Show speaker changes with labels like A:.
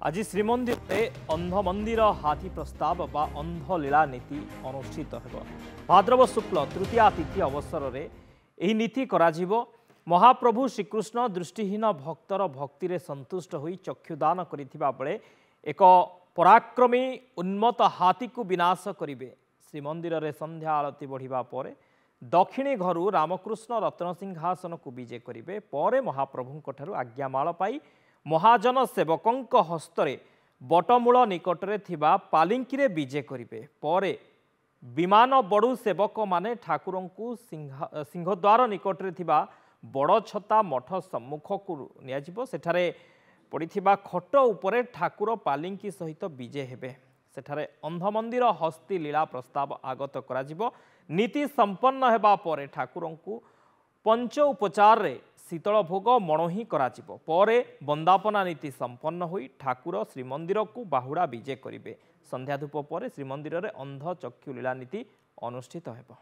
A: आज श्रीमंदिर में अंध मंदिर हाथी प्रस्ताव बा अंध लीला नीति अनुष्ठित हो भाद्रव शुक्ल तृतीया तिथि अवसर में यह नीति कराजिबो। महाप्रभु श्रीकृष्ण दृष्टिहीन भक्तर भक्ति रे संतुष्ट होई चक्षुदान करिथिबा बेले एक पराक्रमी उन्मत्त हाथी को विनाश करिवे। श्रीमंदिर रे संध्या आरती बढ़िबा परे दक्षिणी घरु रामकृष्ण रत्नसिंहासन को विजे करिवे। परे महाप्रभुंक ठारु आज्ञामाल पाई महाजन सेवकंक हस्तरे बटमूल निकटरे थिबा पालिंकीरे विजे करिवे। परे विमान बड़ू सेवक माने ठाकुरंकु सिंहद्वार निकटरे थिबा बड़ छता मठ सम्मुख को नियाजिबो। सेठारे पड़िथिबा खट उपरे ठाकुर पालिंकी सहित विजे हेबे। सेठारे अंध मंदिर हस्ती लीला प्रस्ताव आगत कराजिबो। नीति संपन्न हेबा परे ठाकुरंकु पंच उपचार रे शीतल भोग मणोही कराजिबो। परे वंदापना नीति संपन्न होई ठाकुर श्रीमंदिर को बाहुड़ा विजे करिवे। संध्या धूप पर श्रीमंदिर रे अंध चक्षु लीला नीति अनुष्ठित हेबो।